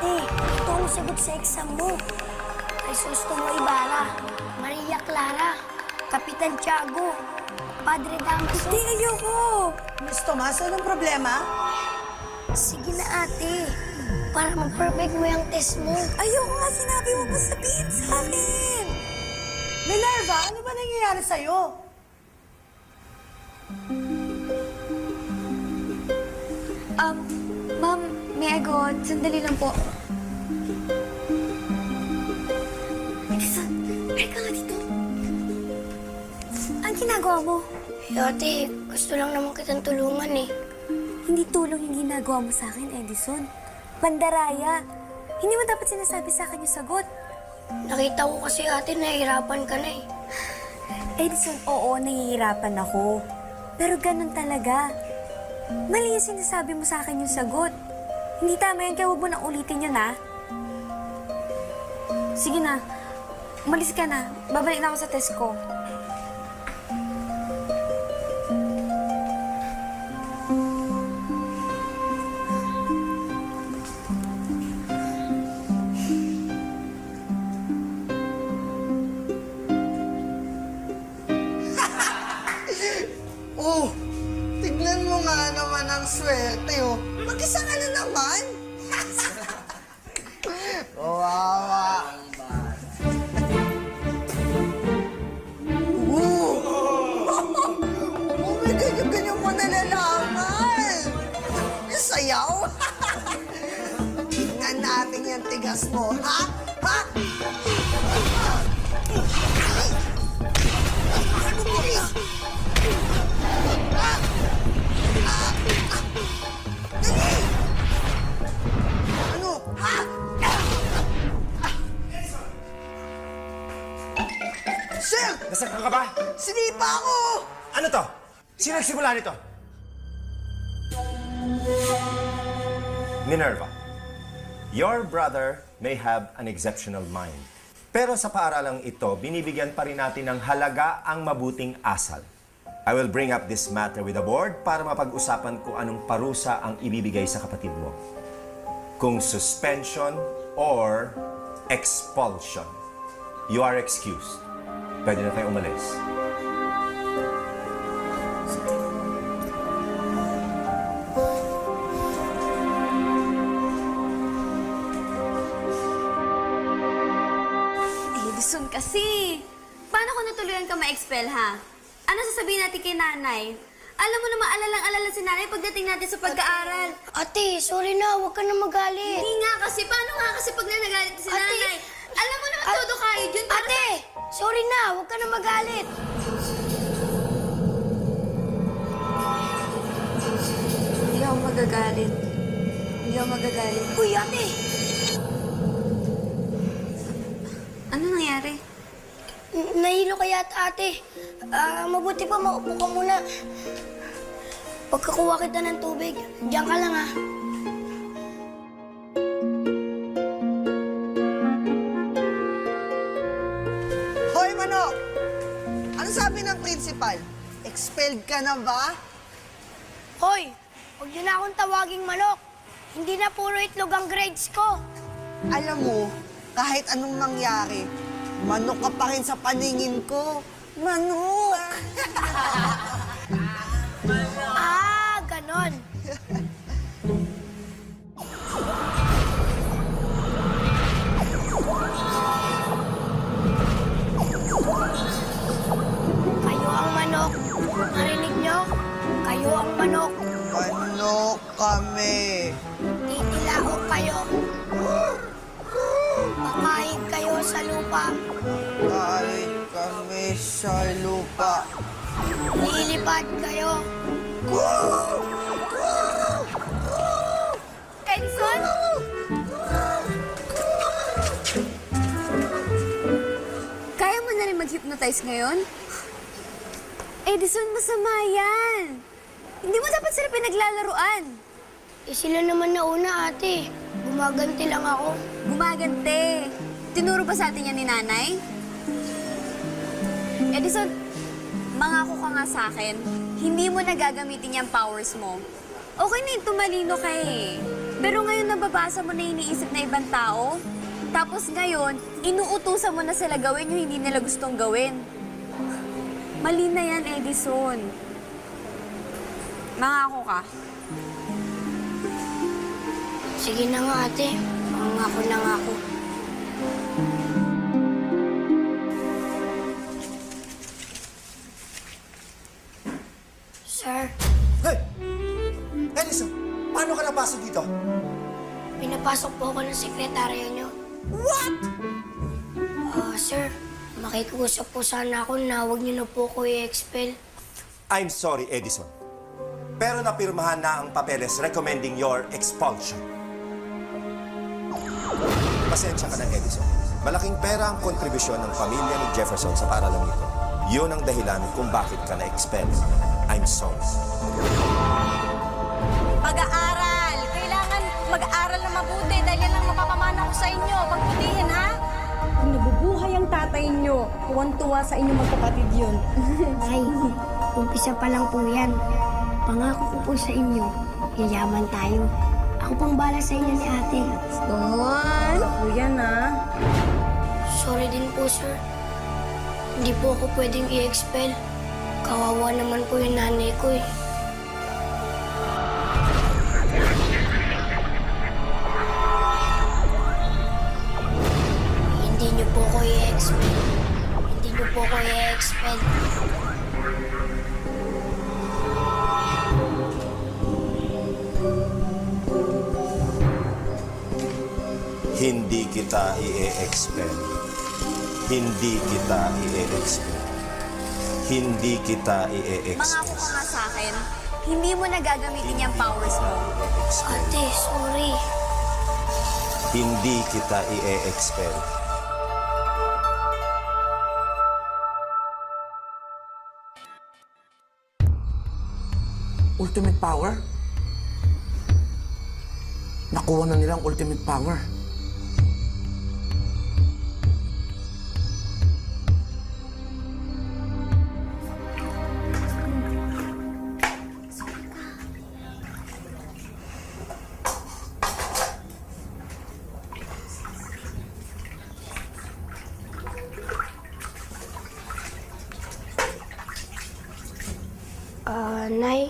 ate. Ito ang sagot sa exam mo. Crisostomo Ibarra, Maria Clara, Kapitan Tiago, Padre Damaso. Hindi, ayoko. Miss Tomas, anong problema? Sige na, ate. Para mag-perfect mo yung test mo. Ayoko nga, sinabi mo pa sabihin sa akin. Minerva, ano ba nangyayari sa'yo? Ma'am, may I go? Sandali lang po. Edison, ay ka nga dito. Ang ginagawa mo? Ate, gusto lang naman kitang tulungan eh. Hindi tulong yung ginagawa mo sa akin, Edison. Pandaraya. Hindi mo dapat sinasabi sa akin yung sagot. Nakita ko kasi ate, nahihirapan ka na eh. Edison, oo, nahihirapan ako. Pero ganun talaga. Mali yung sinasabi mo sa akin yung sagot. Hindi tama yan, kaya huwag mo nang ulitin yun, ha? Sige na. Umalis ka na. Babalik na ako sa test ko. Oh, tignan mo nga naman ang swerte, oh. Mag-isa ka na naman. Wawa. Oh my God, yung ganyan mo nalalaman. Yung sayaw. Tingnan natin yung tigas mo, ha? Ha? Ano mo rin? Ano? Ha? Sir! Nasaktan ka ba? Sinipa ako! Ano to? Sino nagsimula nito? Minerva, your brother may have an exceptional mind. Pero sa paaralang ito, binibigyan pa rin natin ng halaga ang mabuting asal. I will bring up this matter with the board para mapag-usapan kung anong parusa ang ibibigay sa kapatid mo. Kung suspension or expulsion. You are excused. Pwede na tayo umalis. Edison kasi. Paano ko natuluyan ka ma-expel, ha? Ano sasabihin natin kay nanay? Alam mo naman, alalang-alala si nanay pagdating natin sa pagkaaral. Ate, sorry na, huwag ka na magalit. Hindi nga kasi. Paano nga kasi pag nagalit si nanay? Alam mo naman, todo kayo dyan. Ate, sorry na, huwag ka na magalit. Hindi ako magagalit. Hindi ako magagalit. Uy, ate! Ano nangyari? Nahilo ka yata, ate. Mabuti pa, maupo ka muna. Pagkakuha kita ng tubig, diyan ka lang, ha? Hoy, Manok! Ano sabi ng principal? Expelled ka na ba? Hoy, huwag niyo na akong tawaging manok. Hindi na puro itlog ang grades ko. Alam mo, kahit anong mangyari, manok ka pa rin sa paningin ko. Manok! Ganon. Kayo ang manok. Narinig niyo? Kayo ang manok. Manok kami. Titilaok kayo. Makain kayo sa lupa. Kain kami sa lupa. Lilipad kayo. Edison? Kaya mo na rin mag-hypnotize ngayon? Edison, masama yan. Hindi mo dapat sila pinaglalaruan. Sila naman nauna, ate. Gumaganti lang ako. Gumagante. Tinuro ba sa atin yan ni nanay? Edison, mangako ka nga sa akin, hindi mo na gagamitin yung powers mo. Okay na yung tumalino ka eh. Pero ngayon nababasa mo na iniisip na ibang tao. Tapos ngayon, inuutusan mo na sila gawin yung hindi nila gustong gawin. Mali na yan, Edison. Mangako ka. Sige na nga, ate. Mangako na nga ako. Sir, Hey! Edison, paano ka napasok dito? pinapasok po ako ng sekretarya niyo. What? Sir, makikiusap po sana ako na huwag niyo na po ako i-expel. I'm sorry, Edison. Pero napirmahan na ang papeles recommending your expulsion. Pasensya ka na, Edison. Malaking pera ang kontribusyon ng pamilya ni Jefferson sa paaralang ito. Yun ang dahilan kung bakit ka na-expel. I'm sorry. Pag-aaral! Kailangan mag-aaral na mabuti dahil yan ang mapapamana ko sa inyo. Pagbutihin, ha? Kung nabubuhay ang tatay nyo, tuwan-tuwa sa inyong magkapatid yun. Ay, umpisa pa lang po yan. Pangako ko po sa inyo, yayaman tayo. Ako pang bala sa inyo ni ate. Naman! Ako yan, ha? Sorry din po, sir. Hindi po ako pwedeng i-expel. Kawawa naman po yung nanay ko eh. Hindi niyo po ako i-expel. Hindi niyo po ako i-expel. Hindi kita i-expel. Hindi kita i-expel. Hindi kita i-expel. Mangako ka nga sa akin, hindi mo na gagamitin yung powers mo. Ate, sorry. Hindi kita i-expel. Ultimate power? Nakuha na nila ang ultimate power. Nay.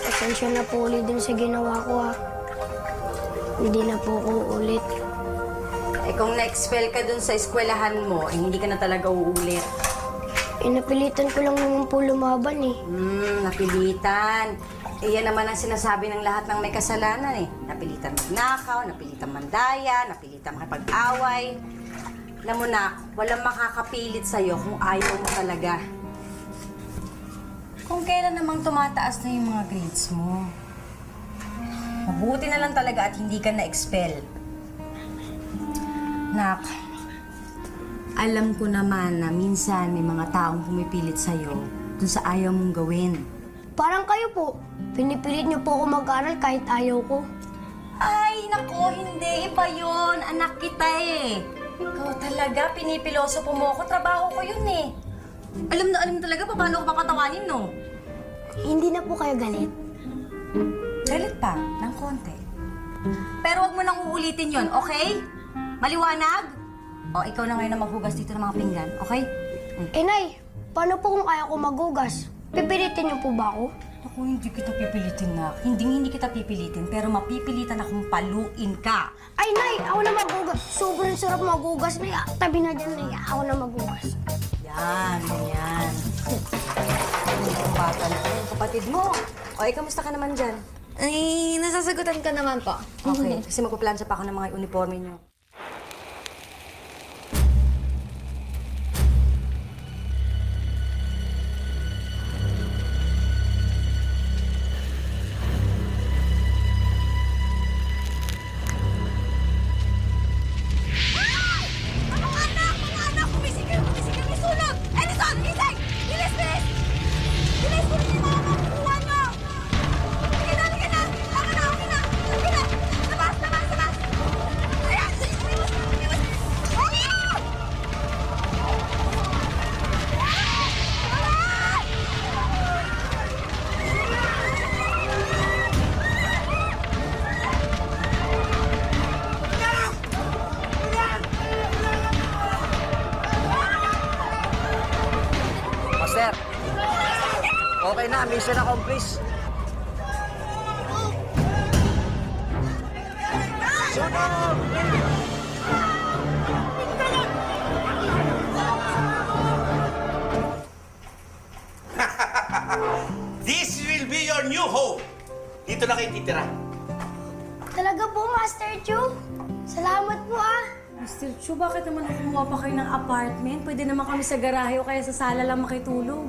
Pasensya na po ulit din sa ginawa ko, ha. Hindi na po ako ulit. Eh kung na-expel ka dun sa eskwelahan mo, eh hindi ka na talaga uulit. Napilitan ko lang naman po lumaban, eh. Napilitan. Eh yan naman ang sinasabi ng lahat ng may kasalanan, eh. Napilitan magnakaw, napilitan mandaya, napilitan makipag-away. Alam mo na, walang makakapilit sa'yo kung ayaw mo talaga. Kung kailan namang tumataas na yung mga grades mo. Mabuti na lang talaga at hindi ka na-expel. Nak, alam ko naman na minsan may mga taong pumipilit sa'yo dun sa ayaw mong gawin. Parang kayo po. Pinipilit niyo po ako mag-aral kahit ayaw ko. Ay, nako, hindi. Iba yun. Anak kita eh. Ikaw talaga, pinipiloso po mo ako. Trabaho ko yun eh. Alam na alam talaga paano ko papatawanin, no? Hindi na po kayo galit. Galit pa, ng konti. Pero wag mo nang uulitin yon, okay? Maliwanag? O, ikaw na ngayon na maghugas dito ng mga pinggan, okay? Nay, paano po kung kaya ko magugas? Pipilitin niyo po ba ako? Ako, hindi kita pipilitin na. Hindi kita pipilitin, pero mapipilitan akong paluin ka. Ay, Nay, ako na magugas. Sobrang sarap magugas, Nay. Tabi na dyan, Nay. Ako na magugas. Yan. Ang bata na yung kapatid mo. O, kamusta ka naman dyan? Ay, nasasagutan ka naman po. Okay, kasi magpaplansya pa ako ng mga uniforme niyo. Okay na, mission accomplished. Sunog! This will be your new home. Dito na kayo titira. Talaga po, Master Chu. Salamat po ah. Mr. Chu, bakit naman kumuha pa kayo ng apartment? Pwede naman kami sa garahe o kaya sa sala lang makitulog.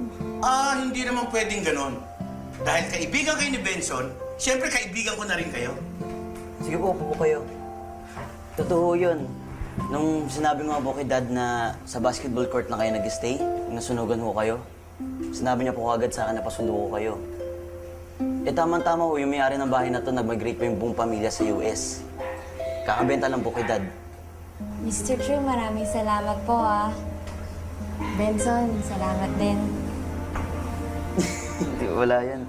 Hindi naman pwedeng ganon. Dahil kaibigan kayo ni Benson, siyempre kaibigan ko na rin kayo. Sige po, upo po kayo. Totoo yun. Nung sinabi mo nga po kay Dad na sa basketball court na kayo nag-stay, nasunugan ho kayo, sinabi niya po agad sa akin na pasundo ko kayo. Tama-tama ho, yung may-ari ng bahay na to, nag-migrate pa yung buong pamilya sa US. Kakabenta lang po kay Dad. Mr. Chu, maraming salamat po ah. Benson, salamat din. Hindi, wala yan.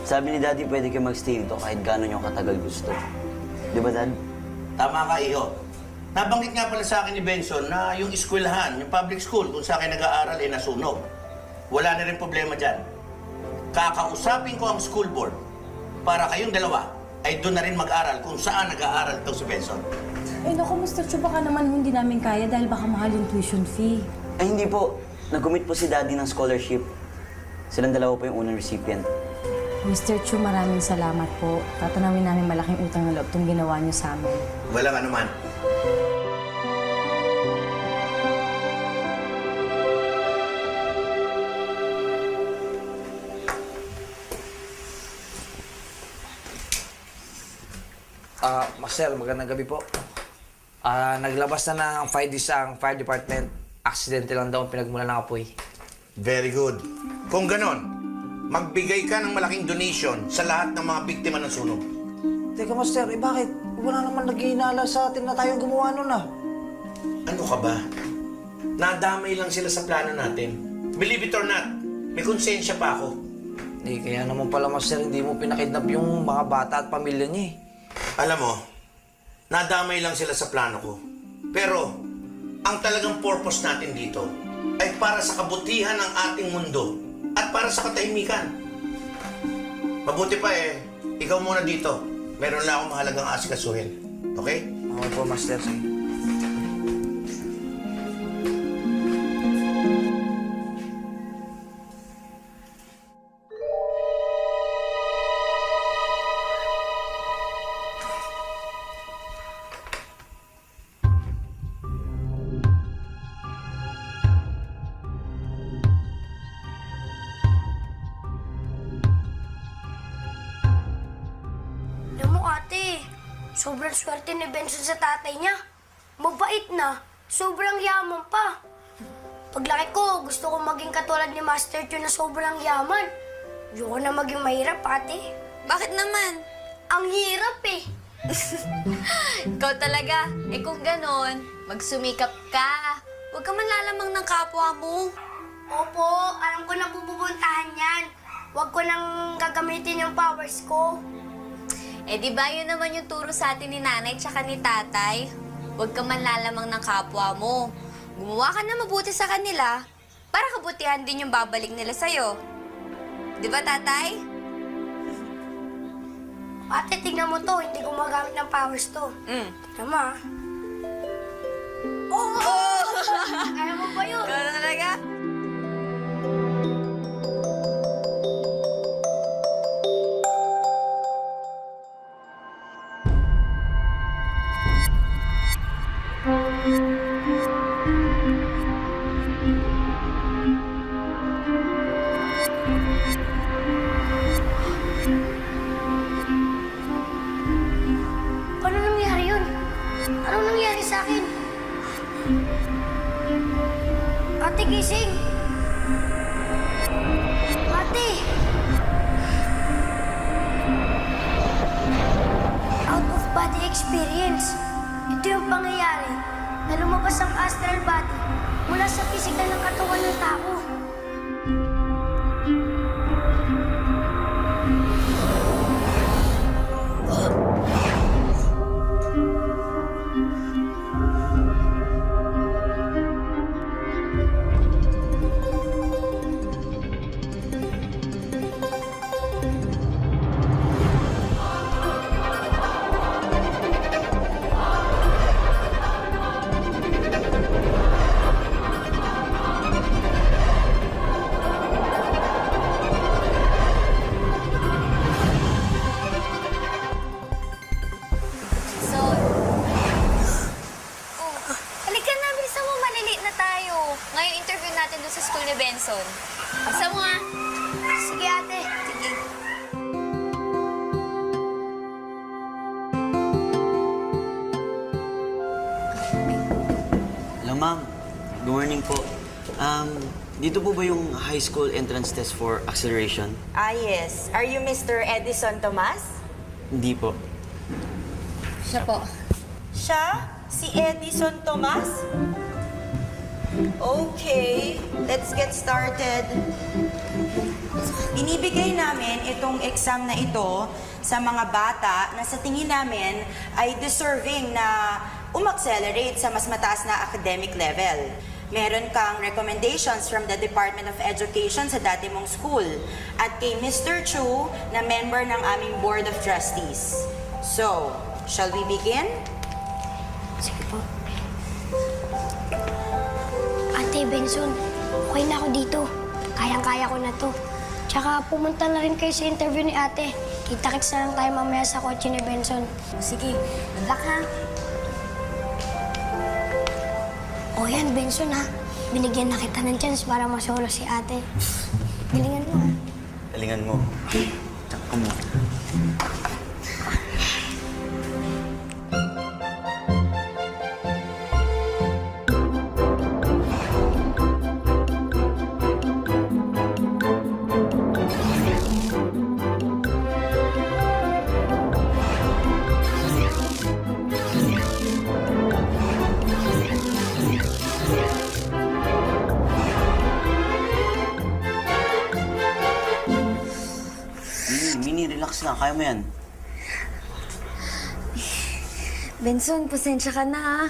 Sabi ni Daddy, pwede kayo mag-stay dito kahit gano'n yung katagal gusto. Di ba, Dad? Tama ka, Iho. Nabanggit nga pala sa akin ni Benson na yung eskwelahan, yung public school kung saan kayo nag-aaral ay nasunog. Wala na rin problema dyan. Kakausapin ko ang school board para kayong dalawa ay doon na rin mag-aral kung saan nag-aaral ito si Benson. Naku, Mr. Chu, baka naman hindi namin kaya dahil baka mahal yung tuition fee. Ay, hindi po. Nag-commit po si Daddy ng scholarship. Silang dalawa po yung unang recipient. Mr. Chu, maraming salamat po. Tatanawin namin malaking utang na loob itong ginawa niyo sa amin. Walang anuman. Master, magandang gabi po. Naglabas na ng findings ang fire department. Aksidente lang daw ang pinagmula ng apoy. Very good. Kung ganon, magbigay ka ng malaking donation sa lahat ng mga biktima ng sunog. Teka, Master, bakit? Wala naman naghihinala sa atin na tayong gumawa nun ah. Ano ka ba? Nadamay lang sila sa plano natin. Believe it or not, may konsensya pa ako. Kaya naman pala, Master, hindi mo pinakidnap yung mga bata at pamilya niya eh. Alam mo, nadamay lang sila sa plano ko. Pero, ang talagang purpose natin dito ay para sa kabutihan ng ating mundo at para sa katahimikan. Mabuti pa ikaw muna dito. Meron lang akong mahalagang asikasuhin. Okay? Okay po, Master. Sige. Sobrang swerte ni Benson sa tatay niya. Mabait na, sobrang yaman pa. Paglaki ko, gusto ko maging katulad ni Master Chu na sobrang yaman. Ayoko na maging mahirap, ate. Bakit naman? Ang hirap eh. Ikaw talaga. Kung ganon, magsumikap ka. Huwag ka man lalamang ng kapwa mo. Opo, alam ko na pupuntahan yan. Huwag ko nang gagamitin yung powers ko. Di ba yun naman yung turo sa atin ni nanay tsaka ni tatay? Huwag ka man lalamang ng kapwa mo. Gumawa ka na mabuti sa kanila para kabutihan din yung babalik nila sa'yo. Di ba, tatay? Ate, tignan mo to. Hindi gumagamit ng powers to. Tama. Oh! Kaya mo ba yun? Ikaw talaga? Paano nangyari yun? Ano nangyari sa akin? Ate, gising! Ate! Out of body experience. Ito yung pangyayari na lumabas ang astral body mula sa pisikal ng katawan ng tao. Asa mo nga? Sige, ate. Sige. Hello, ma'am. Good morning po. Dito po ba yung high school entrance test for acceleration? Yes. Are you Mr. Edison Tomas? Hindi po. Siya po. Siya? Si Edison Tomas? Okay, let's get started. Binibigay namin itong exam na ito sa mga bata na sa tingin namin ay deserving na umaccelerate sa mas mataas na academic level. Meron kang recommendations from the Department of Education sa dati mong school at kay Mr. Chu na member ng aming Board of Trustees. So, shall we begin? Sige po. Ate Benson, okay na ako dito. Kayang-kaya ko na to. Tsaka pumunta na rin kayo sa interview ni ate. Kita-kits na lang tayo mamaya sa kotse ni Benson. Sige, good luck ha. O yan, Benson ha. Binigyan na kita ng chance para masolo si ate. Galingan mo ha. Galingan mo. Tsaka mo. Mini, relax lang. Kaya mo yan. Benson, pasensya ka na ha.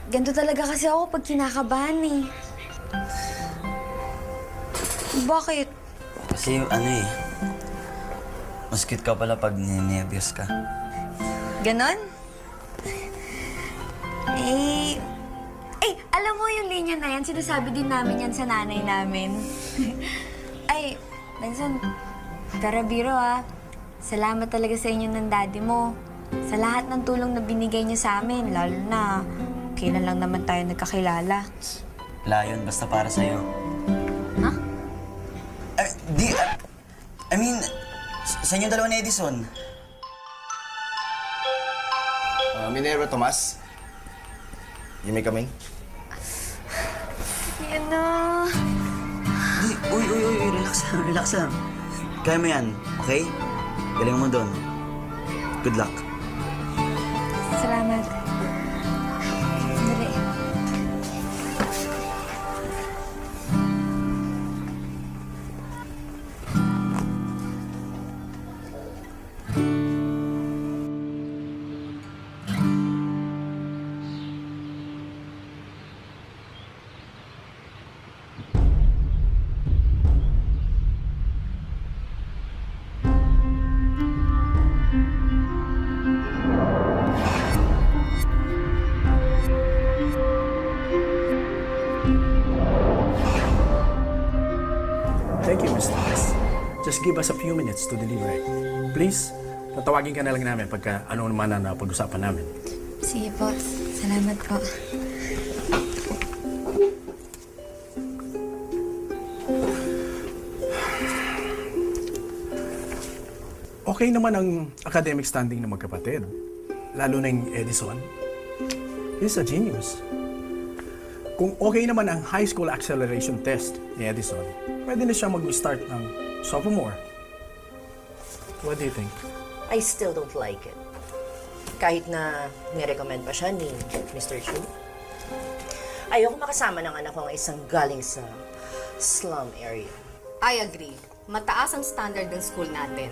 Ganito talaga kasi ako pag kinakabahan eh. Bakit? Kasi mas cute ka pala pag ninenervyos ka. Ganon? Alam mo yung linya na yan, sinasabi din namin yan sa nanay namin. Ay, Benson, pero biro ha. Salamat talaga sa inyo ng daddy mo. Sa lahat ng tulong na binigay niya sa amin, lalo na kailan lang naman tayo nagkakilala. Wala yun, basta para sa'yo. Ha? I mean, sa inyong dalawa ni Edison. Minerva Tomas, you may come in. Yan na. Uy, relax lang. Kaya mo yan, okay? Galing mo doon. Good luck. Salamat. Dali. Thank you, Mr. Thomas. Just give us a few minutes to deliver it. Please, tatawagin ka na lang namin pagka ano naman na pag-usapan namin. Sige po. Salamat po. Okay naman ang academic standing ng magkapatid. Lalo na yung Edison. He's a genius. Kung okay naman ang high school acceleration test ni Edison, pwede na siya mag-start ng sophomore. What do you think? I still don't like it. Kahit na nirecommend pa siya ni Mr. Chu. Ayoko makasama ng anak ko ang isang galing sa slum area. I agree. Mataas ang standard ng school natin.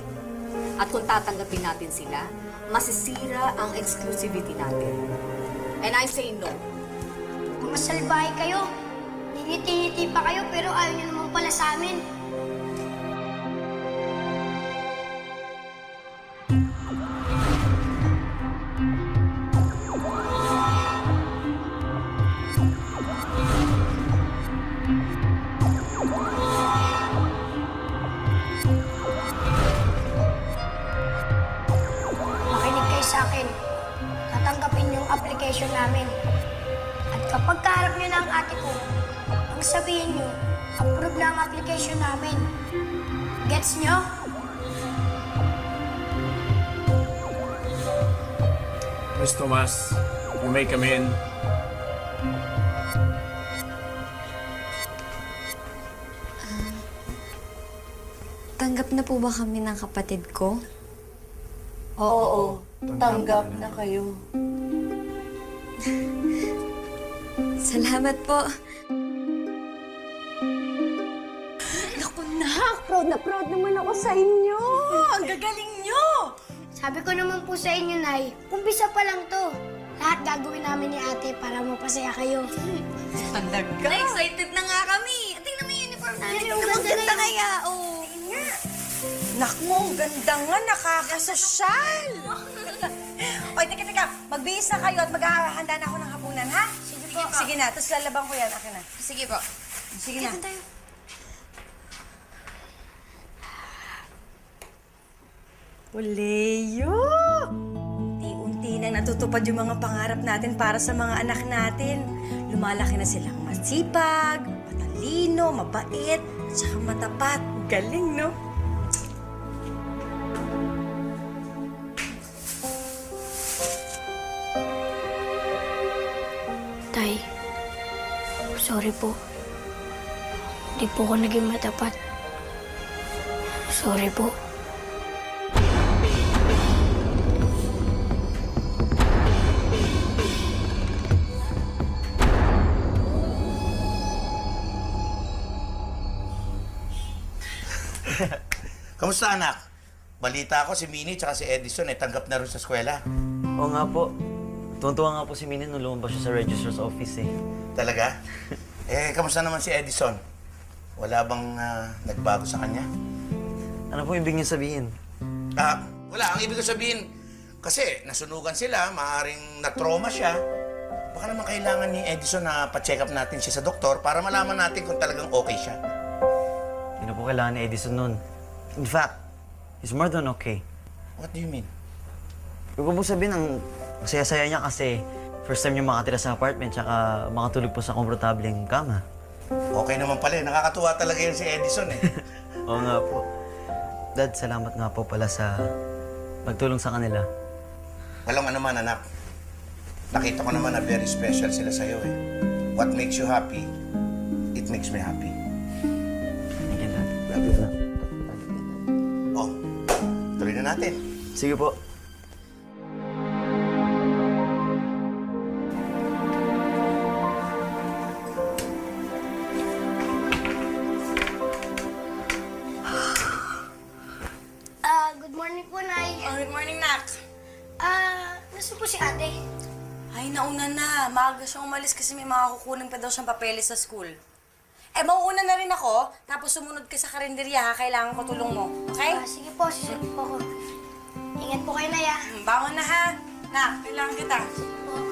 At kung tatanggapin natin sila, masisira ang exclusivity natin. And I say no. Mga salbahe kayo. Niniti-ngiti pa kayo pero ayaw niyo naman pala sa amin. Makinig kayo sa akin. Tatanggapin yung application namin. At kapag kaharap niyo na ang ate ko, ang sabihin niyo, approve na ang application namin. Gets nyo? Miss Tomas, you may come in. Tanggap na po ba kami ng kapatid ko? Oo, tanggap na kayo. Salamat po. Naku nak, proud na proud naman ako sa inyo. Ang gagaling nyo. Sabi ko naman po sa inyo, Nay, umpisa pa lang to. Lahat gagawin namin ni ate para mapasaya kayo. Talaga. Na-excited na nga kami. Tingnan mo yung uniform namin. Ang Tingnan mo, ganda ganda na kaya. Oh. Naku, ang ganda nga, nakakasosyal. Oy, teka, magbihis na kayo at maghahanda na ako ng hapunan, ha? Sige po. Sige na, tapos lalabang ko yan. Akin na. Sige po. Sige na. tayo. Leo! Unti-unti nang natutupad yung mga pangarap natin para sa mga anak natin. Lumalaki na silang masipag, matalino, mabait, at saka matapat. Galing, no? Tay, sorry po. Hindi po ako naging matapat. Sorry po. Kamusta anak? Balita ko si Minnie tsaka si Edison tanggap na rin sa eskwela. Oo nga po. Tuwan-tuwa nga po si Minin nung lumabas siya sa registrar's office eh. Talaga? Kamusta naman si Edison? Wala bang nagbago sa kanya? Ano po ibig niyo sabihin? Wala. Ang ibig ko sabihin, kasi nasunugan sila, maaaring na-trauma siya. Baka naman kailangan ni Edison na pa-check up natin siya sa doktor para malaman natin kung talagang okay siya. Hindi na po kailangan ni Edison nun. In fact, he's more than okay. What do you mean? Huwag ko po sabihin, ang masaya-saya niya kasi first time niya makatira sa apartment tsaka makatulog po sa komportableng kama. Okay naman pala. Nakakatuwa talaga yan si Edison Oo nga po. Dad, salamat nga po pala sa pagtulong sa kanila. Walang anuman, anak. Nakita ko naman na very special sila sa'yo What makes you happy, it makes me happy. Thank you, Dad. Love you, Dad. Oh, tuloy na natin. Sige po. Good morning po, Nay. Good morning, Nak. Nasaan po si ate? Ay, nauna na. Maaga siyang umalis kasi may mga kukunin pa daw siyang papeles sa school. Mauuna na rin ako, tapos sumunod ka sa karinderya, ha? Kailangan ko tulong mo. Okay? Sige po, susunod po ako. Ingat po kayo, Nay, Bangon na, ha? Nak, kailangan kita. Po.